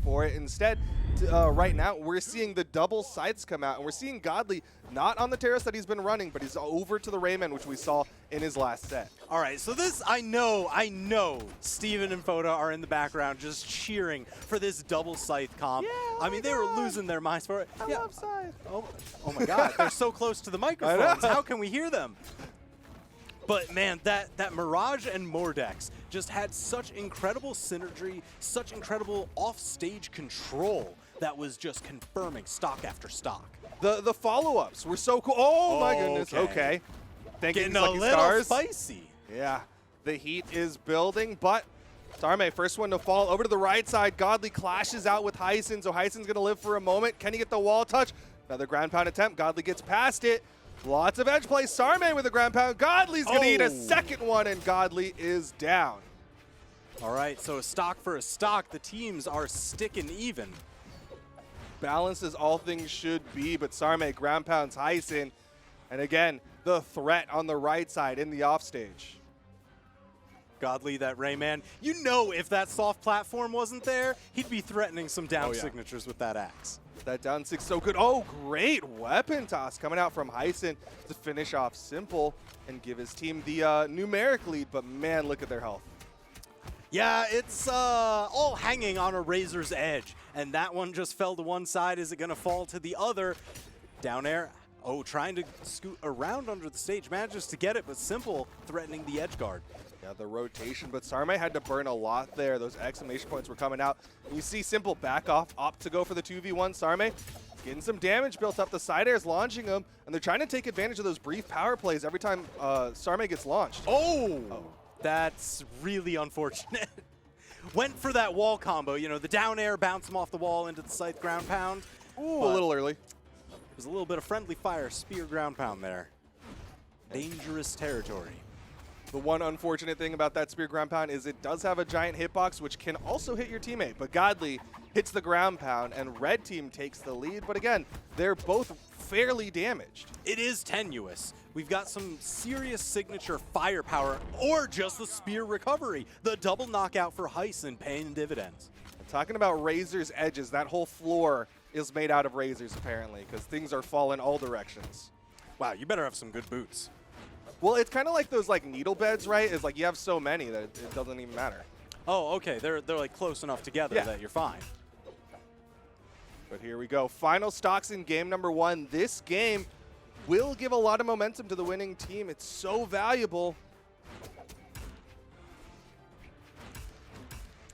for it. Instead, right now, we're seeing the double scythes come out, and we're seeing Godly not on the terrace that he's been running, but he's over to the Rayman, which we saw in his last set. All right, so this, I know Steven and Foda are in the background just cheering for this double scythe comp. Yeah, I mean, they were losing their minds for it. I love scythe. Oh my God, they're so close to the microphones. How can we hear them? But man, that Mirage and Mordex just had such incredible synergy, such incredible off-stage control that was just confirming stock after stock. The follow-ups were so cool. Oh my goodness. Okay. Getting a little spicy. Yeah. The heat is building, but Sarme, first one to fall over to the right side. Godly clashes out with Hysen, so Hysen's going to live for a moment. Can he get the wall touch? Another ground pound attempt. Godly gets past it. Lots of edge play. Sarme with a ground pound. Godly's going to eat a second one, and Godly is down. All right, so a stock for a stock. The teams are sticking even. Balance as all things should be, but Sarme ground pounds Hysen. And again, the threat on the right side in the offstage. Godly, that Rayman. You know, if that soft platform wasn't there, he'd be threatening some down signatures with that axe. That down six so good. Oh, great weapon toss coming out from Hysen to finish off Simple and give his team the numeric lead. But man, look at their health. Yeah, it's all hanging on a razor's edge. And that one just fell to one side. Is it going to fall to the other? Down air. Oh, trying to scoot around under the stage. Manages to get it, but Simple threatening the edge guard. Yeah, the rotation, but Sarme had to burn a lot there. Those exclamation points were coming out. And you see Simple back off, opt to go for the 2v1. Sarme getting some damage built up. The side air is launching them, and they're trying to take advantage of those brief power plays every time Sarme gets launched. Oh, that's really unfortunate. Went for that wall combo. You know, the down air, bounce him off the wall into the scythe ground pound. Ooh, a little early. There's a little bit of friendly fire, spear ground pound there. Dangerous territory. The one unfortunate thing about that spear ground pound is it does have a giant hitbox, which can also hit your teammate. But Godly hits the ground pound, and red team takes the lead. But again, they're both fairly damaged. It is tenuous. We've got some serious signature firepower, or just the spear recovery. The double knockout for Hysen paying dividends. And talking about razor's edges, that whole floor is made out of razors apparently, because things are falling all directions. Wow, you better have some good boots. Well, it's kind of like those like needle beds, right? It's like you have so many that it doesn't even matter. Oh, okay. They're like close enough together that you're fine. But here we go. Final stocks in game number one. This game will give a lot of momentum to the winning team. It's so valuable.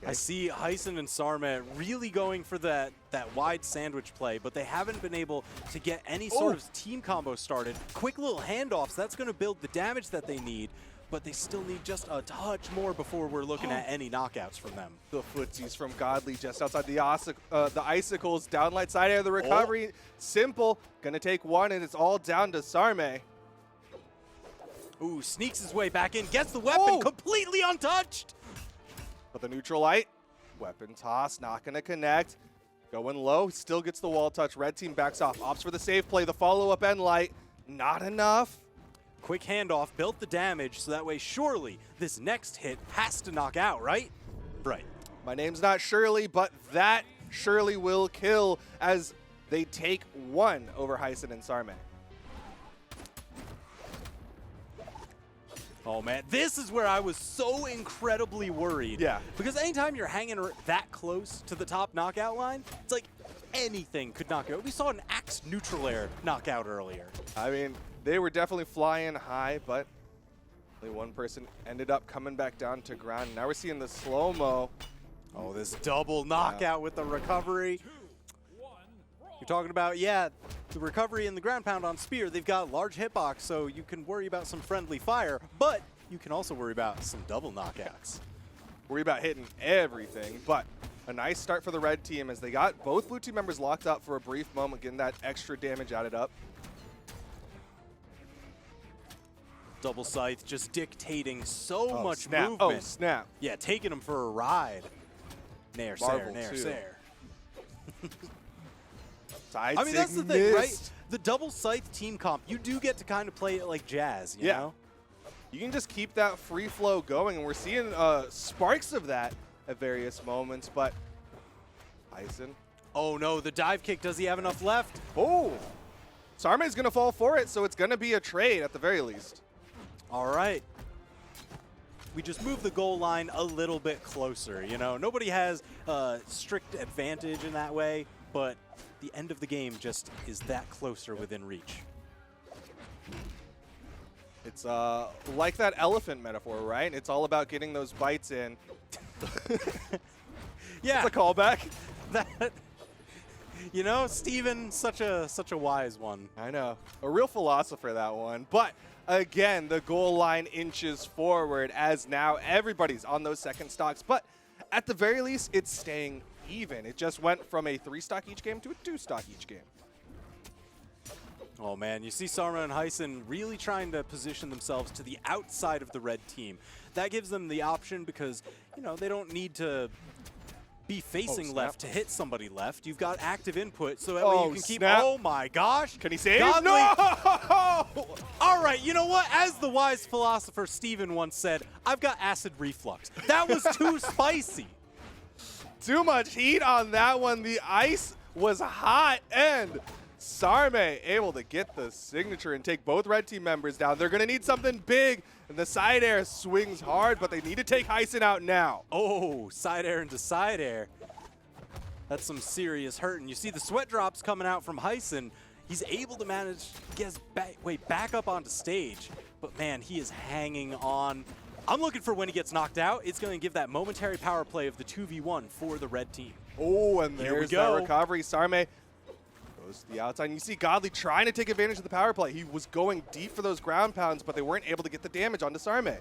I see Hysen and Sarme really going for that wide sandwich play, but they haven't been able to get any sort of team combo started. Quick little handoffs, that's going to build the damage that they need, but they still need just a touch more before we're looking at any knockouts from them. The footsies from Godly just outside the icicles, downlight side air, the recovery. Simple, going to take one, and it's all down to Sarme. Ooh, sneaks his way back in, gets the weapon completely untouched. But the neutral light, weapon toss, not going to connect. Going low, still gets the wall touch. Red team backs off, opts for the save play. The follow-up end light, not enough. Quick handoff, built the damage, so that way surely this next hit has to knock out, right? Right. My name's not Shirley, but that surely will kill as they take one over Hysen and Sarme. Oh man, this is where I was so incredibly worried. Yeah. Because anytime you're hanging that close to the top knockout line, it's like anything could knock you out. We saw an axe neutral air knockout earlier. I mean, they were definitely flying high, but only one person ended up coming back down to ground. Now we're seeing the slow-mo. Oh, this double knockout with the recovery. You're talking about, the recovery and the ground pound on Spear. They've got large hitbox, so you can worry about some friendly fire, but you can also worry about some double knockouts. Worry about hitting everything, but a nice start for the red team as they got both blue team members locked up for a brief moment, getting that extra damage added up. Double scythe just dictating so much snap. movement. Oh, snap. Yeah, taking him for a ride. Nair, Sair, Nair, Sair. I mean, that's the thing, right? The double scythe team comp, you do get to kind of play it like jazz, you know? You can just keep that free flow going, and we're seeing sparks of that at various moments, but Hysen. Oh no, the dive kick, does he have enough left? Oh! Sarme's going to fall for it, so it's going to be a trade at the very least. All right. We just move the goal line a little bit closer, you know? Nobody has strict advantage in that way, but the end of the game just is that closer within reach. It's like that elephant metaphor, right? It's all about getting those bites in. Yeah. It's a callback. That, you know, Steven, such a wise one. I know. A real philosopher, that one. But again, the goal line inches forward as now everybody's on those second stocks. But at the very least, it's staying even. It just went from a 3-stock each game to a 2-stock each game. Oh man, you see Sarme and Hysen really trying to position themselves to the outside of the red team. That gives them the option because, you know, they don't need to be facing left to hit somebody left. You've got active input, so that way you can keep. Oh my gosh! Can he save? Godly. No! All right, you know what? As the wise philosopher Steven once said, I've got acid reflux. That was too spicy. Too much heat on that one. The ice was hot, and Sarme able to get the signature and take both red team members down. They're going to need something big, and the side air swings hard, but they need to take Hysen out now. Oh, side air into side air. That's some serious hurt. And you see the sweat drops coming out from Hysen. He's able to manage to get his way back up onto stage, but man, he is hanging on. I'm looking for when he gets knocked out. It's going to give that momentary power play of the 2v1 for the red team. Oh, and there's that recovery. Sarme goes to the outside. And you see Godly trying to take advantage of the power play. He was going deep for those ground pounds, but they weren't able to get the damage onto Sarme.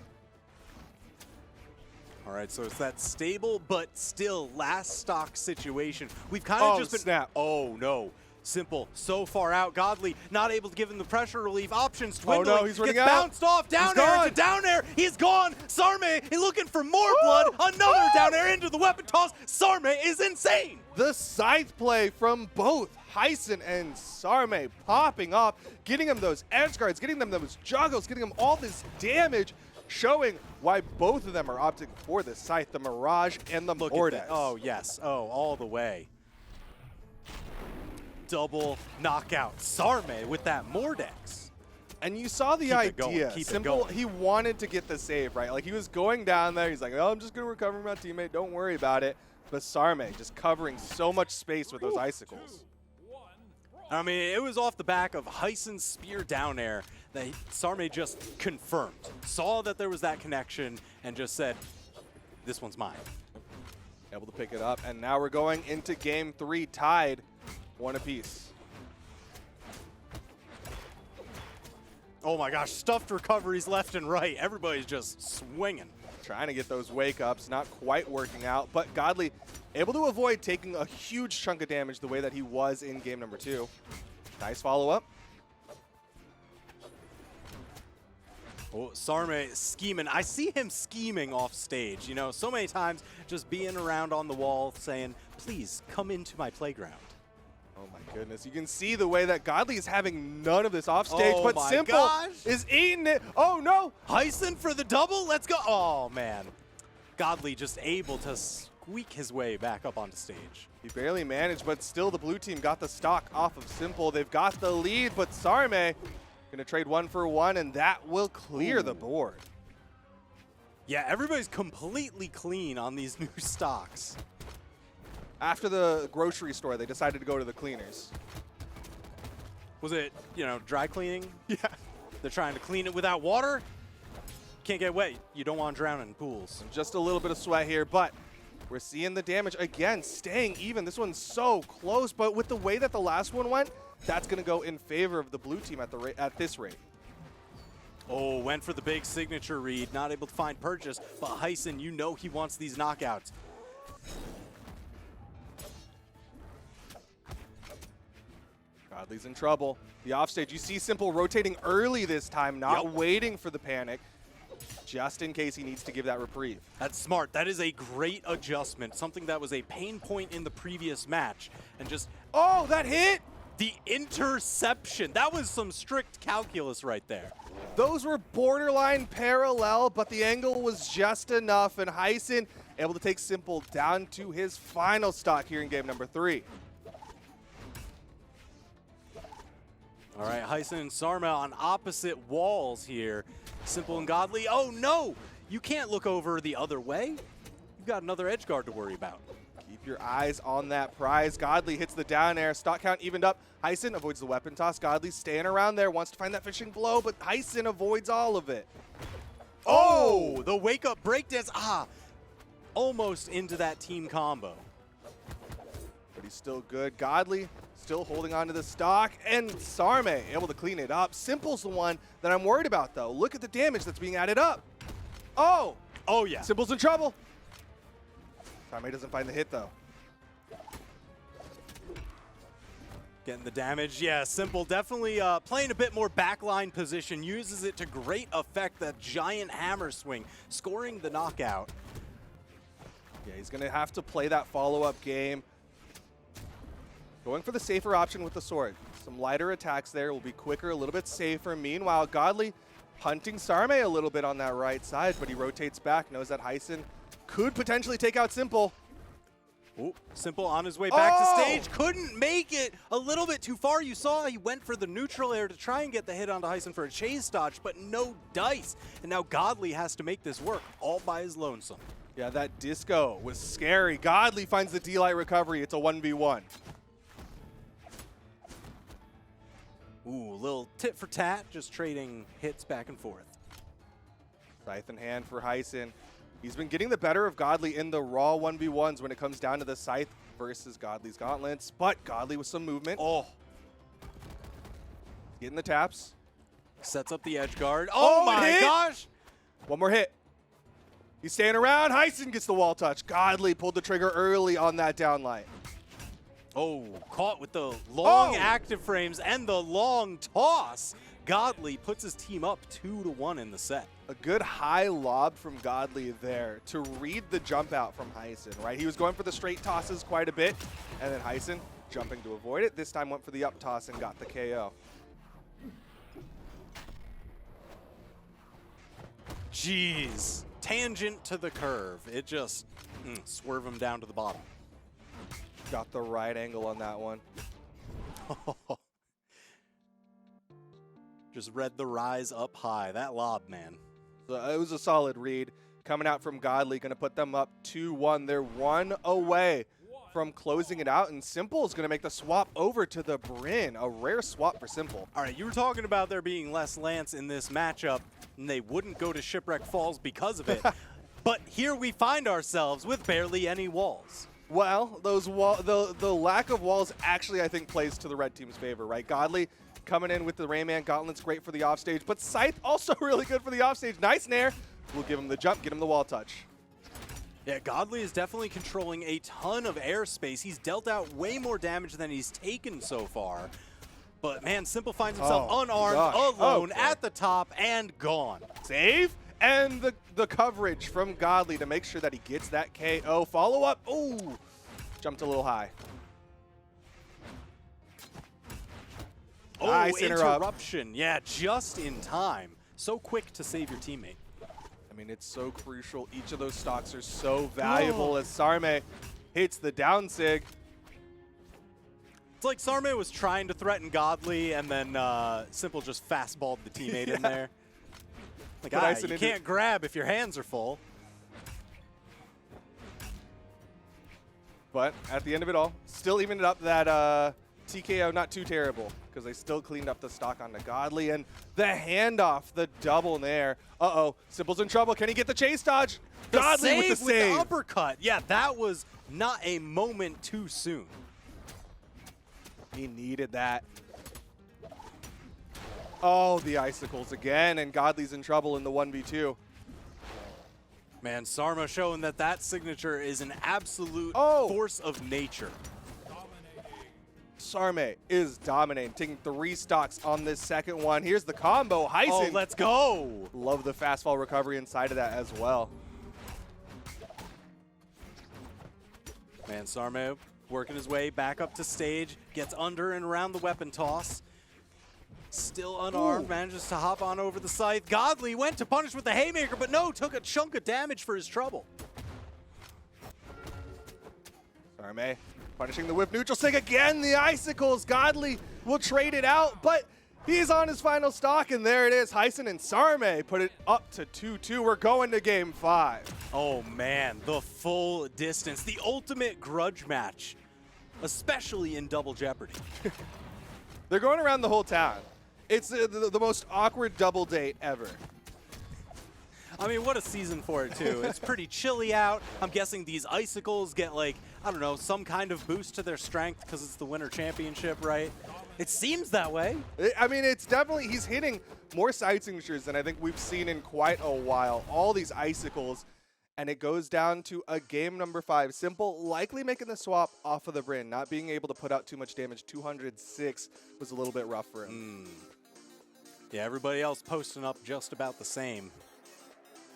All right, so it's that stable but still last stock situation. We've kind of just been... snap. Oh, no. Simple, so far out. Godly not able to give him the pressure relief. Options dwindling. Oh no, he's running Gets out. Bounced off. Down air to down air. He's gone. Sarme is looking for more blood. Another down air into the weapon toss. Sarme is insane. The scythe play from both Hysen and Sarme popping up, getting him those edge guards, getting them those juggles, getting them all this damage, showing why both of them are opting for the scythe, the Mirage and the Mordex. Oh, yes. Oh, all the way. Double knockout. Sarme with that Mordex. And you saw the idea. Simple, he wanted to get the save, right? Like, he was going down there. He's like, oh, I'm just going to recover my teammate. Don't worry about it. But Sarme just covering so much space with those icicles. I mean, it was off the back of Hysen's spear down air that Sarme just confirmed. Saw that there was that connection and just said, this one's mine. Able to pick it up. And now we're going into game 3 tied. One apiece. Oh my gosh, stuffed recoveries left and right. Everybody's just swinging. Trying to get those wake-ups, not quite working out, but Godly able to avoid taking a huge chunk of damage the way that he was in game number 2. Nice follow-up. Oh, Sarme scheming. I see him scheming off stage, you know, so many times just being around on the wall saying, please come into my playground. Oh my goodness, you can see the way that Godly is having none of this off stage, oh but my Simple gosh. is eating it. Oh no! Hysen for the double, let's go. Oh man, Godly just able to squeak his way back up onto stage. He barely managed, but still the blue team got the stock off of Simple. They've got the lead, but Sarme gonna trade 1 for 1, and that will clear the board. Yeah, everybody's completely clean on these new stocks. After the grocery store, they decided to go to the cleaners. Was it, you know, dry cleaning? Yeah. They're trying to clean it without water? Can't get wet. You don't want to drown in pools. Just a little bit of sweat here, but we're seeing the damage again, staying even. This one's so close, but with the way that the last one went, that's going to go in favor of the blue team at this rate. Oh, went for the big signature read. Not able to find purchase, but Hysen, you know he wants these knockouts. Godly's in trouble. The offstage, you see Simple rotating early this time, not waiting for the panic, just in case he needs to give that reprieve. That's smart. That is a great adjustment. Something that was a pain point in the previous match. And just... Oh, that hit! The interception. That was some strict calculus right there. Those were borderline parallel, but the angle was just enough, and Hysen able to take Simple down to his final stock here in game number 3. All right, Hysen and Sarme on opposite walls here. Simple and Godly. Oh no! You can't look over the other way. You've got another edge guard to worry about. Keep your eyes on that prize. Godly hits the down air. Stock count evened up. Hysen avoids the weapon toss. Godly staying around there. Wants to find that fishing blow, but Hysen avoids all of it. Oh! The wake-up breakdance. Almost into that team combo. But he's still good. Godly still holding on to the stock, and Sarme able to clean it up. Simple's the one that I'm worried about, though. Look at the damage that's being added up. Oh! Oh, yeah. Simple's in trouble. Sarme doesn't find the hit, though. Getting the damage. Yeah, Simple definitely playing a bit more backline position. Uses it to great effect, that giant hammer swing, scoring the knockout. Yeah, he's going to have to play that follow-up game. Going for the safer option with the sword. Some lighter attacks there will be quicker, a little bit safer. Meanwhile, Godly hunting Sarme a little bit on that right side, but he rotates back, knows that Hysen could potentially take out Simple. Ooh, Simple on his way back to stage. Couldn't make it. A little bit too far. You saw he went for the neutral air to try and get the hit onto Hysen for a chase dodge, but no dice. And now Godly has to make this work all by his lonesome. Yeah, that disco was scary. Godly finds the D-Light recovery. It's a 1v1. Ooh, little tit for tat, just trading hits back and forth. Scythe in hand for Hysen. He's been getting the better of Godly in the raw 1v1s when it comes down to the Scythe versus Godly's gauntlets, but Godly with some movement. Oh. Getting the taps. Sets up the edge guard. Oh my gosh! One more hit. He's staying around. Hysen gets the wall touch. Godly pulled the trigger early on that downlight. Oh, caught with the long active frames and the long toss. Godly puts his team up 2-1 in the set. A good high lob from Godly there to read the jump out from Hysen, right? He was going for the straight tosses quite a bit, and then Hysen jumping to avoid it. This time went for the up toss and got the KO. Jeez. Tangent to the curve. It just swerve him down to the bottom. Got the right angle on that one. Just read the rise up high. That lob, man. So it was a solid read. Coming out from Godly, going to put them up 2-1. They're 1 away from closing it out, and Simple is going to make the swap over to the Brynn. A rare swap for Simple. All right, you were talking about there being less Lance in this matchup, and they wouldn't go to Shipwreck Falls because of it. But here we find ourselves with barely any walls. Well, the lack of walls actually, I think, plays to the red team's favor, right? Godly coming in with the Rayman Gauntlet's great for the offstage, but Scythe also really good for the offstage. Nice nair. We'll give him the jump, get him the wall touch. Yeah, Godly is definitely controlling a ton of airspace. He's dealt out way more damage than he's taken so far. But man, Simple finds himself unarmed, alone, at the top, and gone. Save, and the coverage from Godly to make sure that he gets that KO. Follow up, ooh, jumped a little high. Oh, nice interruption. Yeah, just in time. So quick to save your teammate. I mean, it's so crucial. Each of those stocks are so valuable as Sarme hits the down sig. It's like Sarme was trying to threaten Godly, and then Simple just fastballed the teammate in there. Like, you can't grab if your hands are full. But at the end of it all, still evened it up. That TKO not too terrible because they still cleaned up the stock onto Godly, and the handoff, the double nair. Simple's in trouble. Can he get the chase dodge? Godly with the save. With the uppercut. Yeah, that was not a moment too soon. He needed that. Oh, the icicles again, and Godly's in trouble in the 1v2. Man, Sarme showing that signature is an absolute force of nature. Sarme is dominating, taking 3 stocks on this second one. Here's the combo. Hysen. Oh, let's go. Love the fast fall recovery inside of that as well. Man, Sarme working his way back up to stage, gets under and around the weapon toss. Still unarmed, manages to hop on over the scythe. Godly went to punish with the haymaker, but no, took a chunk of damage for his trouble. Sarme punishing the whip neutral stick again. The icicles. Godly will trade it out, but he's on his final stock, and there it is. Hysen and Sarme put it up to 2-2. We're going to game 5. Oh man, the full distance, the ultimate grudge match, especially in Double Jeopardy. They're going around the whole town. It's the most awkward double date ever. I mean, what a season for it, too. It's pretty chilly out. I'm guessing these icicles get, like, I don't know, some kind of boost to their strength because it's the Winter Championship, right? It seems that way. I mean, it's definitely, he's hitting more side signatures than I think we've seen in quite a while. All these icicles, and it goes down to a game number 5. Simple likely making the swap off of the Bryn, not being able to put out too much damage. 206 was a little bit rough for him. Yeah, everybody else posting up just about the same.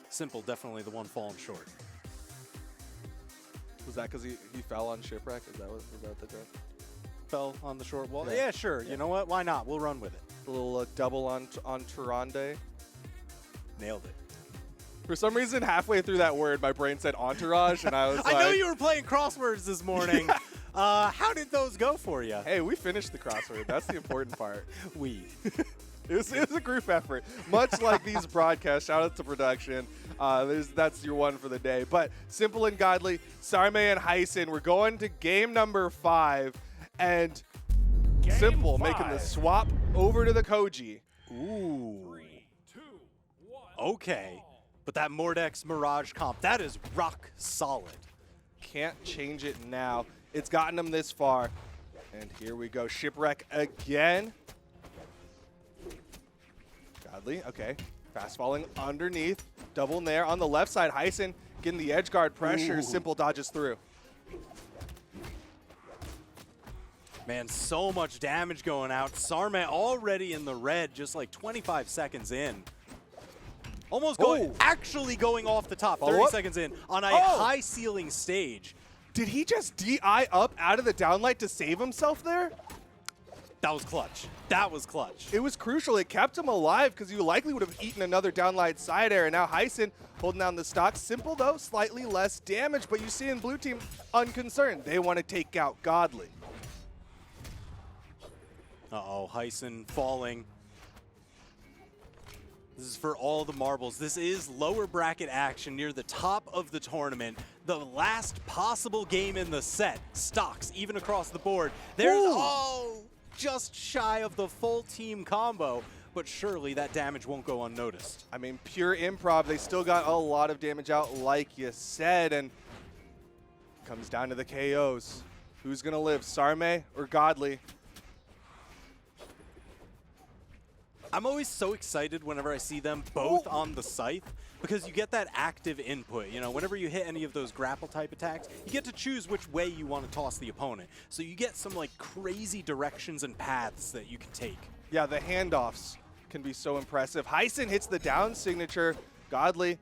Simple, definitely the one falling short. Was that because he fell on Shipwreck? Was that the joke? Fell on the short wall? Yeah, sure. Yeah. You know what? Why not? We'll run with it. A little double on Tyrande. Nailed it. For some reason, halfway through that word, my brain said entourage, and I was like... I know you were playing crosswords this morning. How did those go for you? Hey, we finished the crossword. That's the important part. We. It was a group effort, much like these broadcasts. Shout out to production. That's your one for the day. But Simple and Godly, Sarme and Hysen, we're going to game number 5. And Simple making the swap over to the Koji. Ooh. 3, 2, 1. Okay. But that Mordex Mirage comp, that is rock solid. Can't change it now. It's gotten him this far. And here we go. Shipwreck again. Godly, okay. Fast falling underneath. Double nair on the left side. Hysen getting the edge guard pressure. Ooh. Simple dodges through. Man, so much damage going out. Sarme already in the red, just like 25 seconds in. Almost actually going off the top, 30 seconds in on a high ceiling stage. Did he just DI up out of the downlight to save himself there? That was clutch. That was clutch. It was crucial. It kept him alive because you likely would have eaten another downlight side air. And now Hysen holding down the stock. Simple, though, slightly less damage. But you see in blue team, unconcerned. They want to take out Godly. Uh-oh, Hysen falling. This is for all the marbles. This is lower bracket action near the top of the tournament. The last possible game in the set. Stocks even across the board. There's just shy of the full team combo, but surely that damage won't go unnoticed. I mean, pure improv. They still got a lot of damage out, like you said, and it comes down to the KOs. Who's going to live, Sarme or Godly? I'm always so excited whenever I see them both on the scythe because you get that active input. You know, whenever you hit any of those grapple type attacks, you get to choose which way you want to toss the opponent. So you get some like crazy directions and paths that you can take. Yeah, the handoffs can be so impressive. Hysen hits the down signature. Godly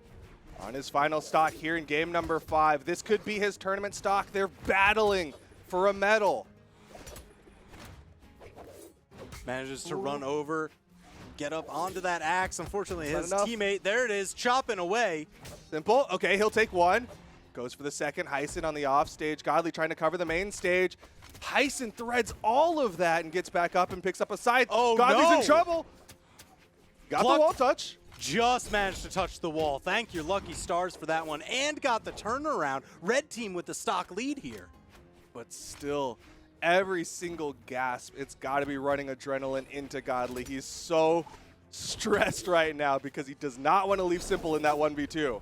on his final stock here in game number 5. This could be his tournament stock. They're battling for a medal. Manages to run over. Get up onto that axe. Unfortunately, his teammate, there it is, chopping away. Simple. Okay, he'll take one. Goes for the second. Hysen on the off stage. Godly trying to cover the main stage. Hysen threads all of that and gets back up and picks up a side. Oh, Godly's in trouble. Got the wall touch. Just managed to touch the wall. Thank your lucky stars for that one. And got the turnaround. Red team with the stock lead here. But still, every single gasp, it's got to be running adrenaline into Godly. He's so stressed right now because he does not want to leave Simple in that 1v2.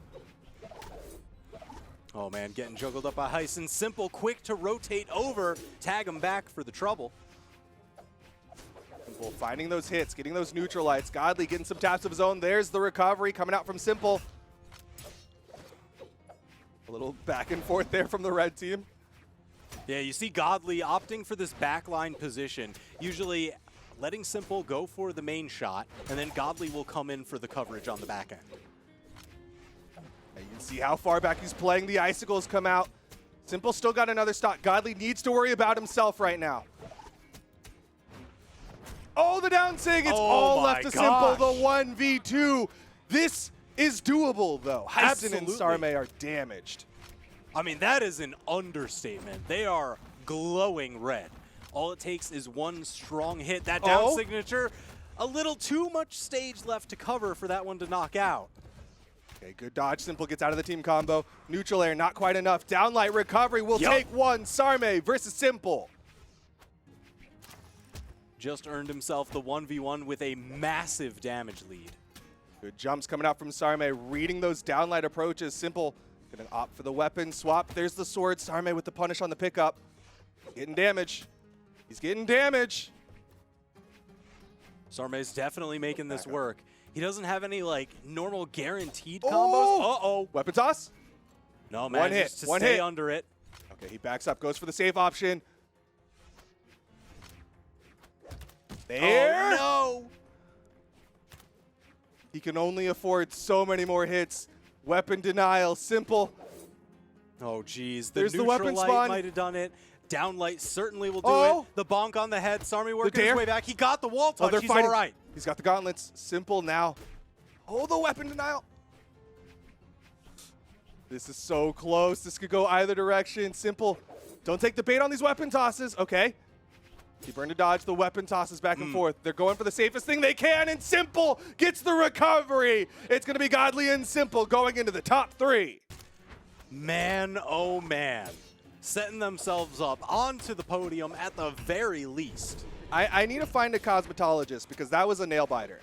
Oh, man, getting juggled up by Hysen. Simple, quick to rotate over, tag him back for the trouble. Simple finding those hits, getting those neutralites. Godly getting some taps of his own. There's the recovery coming out from Simple. A little back and forth there from the red team. Yeah, you see Godly opting for this backline position, usually letting Simple go for the main shot, and then Godly will come in for the coverage on the back end. And you can see how far back he's playing. The icicles come out. Simple still got another stock. Godly needs to worry about himself right now. Oh, the down sig. It's all left to Simple, the 1v2. This is doable, though. Hysen and Sarme are damaged. I mean, that is an understatement. They are glowing red. All it takes is one strong hit. That down signature, a little too much stage left to cover for that one to knock out. Okay, good dodge. Simple gets out of the team combo. Neutral air, not quite enough. Downlight recovery will take one. Sarme versus Simple. Just earned himself the 1v1 with a massive damage lead. Good jumps coming out from Sarme, reading those downlight approaches. Simple gonna opt for the weapon swap. There's the sword. Sarme with the punish on the pickup. Getting damage. He's getting damage. Sarme's definitely making this work. He doesn't have any like normal guaranteed combos. Uh-oh. Weapon toss. No, man, just to stay under it. Okay, he backs up, goes for the safe option. There. Oh, no. He can only afford so many more hits. Weapon denial, Simple. Oh, geez. There's the weapon spawn. Might have done it. Downlight certainly will do it. The bonk on the head. Sarme working his way back. He got the wall touch. He's all right. He's got the gauntlets. Simple now. Oh, the weapon denial. This is so close. This could go either direction. Simple. Don't take the bait on these weapon tosses. Okay. He burned to dodge. The weapon tosses back and forth. They're going for the safest thing they can, and Simple gets the recovery. It's going to be Godly and Simple going into the top 3. Man, oh man. Setting themselves up onto the podium at the very least. I need to find a cosmetologist because that was a nail biter.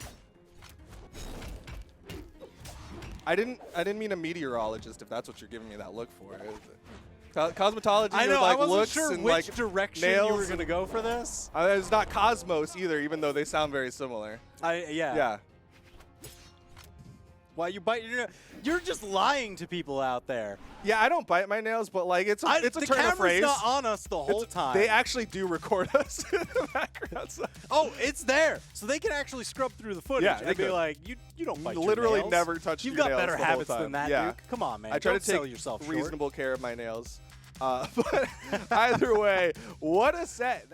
I didn't mean a meteorologist if that's what you're giving me that look for. Cosmetology. I know. Like I wasn't looks sure and which like direction you were going to go for this. It's not Cosmos either, even though they sound very similar. Yeah. Why you bite? You're just lying to people out there. Yeah, I don't bite my nails, but like it's a turn of phrase. The camera's not on us the whole time. They actually do record us in the background. Oh, it's there, so they can actually scrub through the footage and be like, "You don't bite your literally nails. never touch your nails. You've got better habits than that, yeah. Duke. Come on, man. I try don't to take sell yourself reasonable care of my nails. But either way, what a set.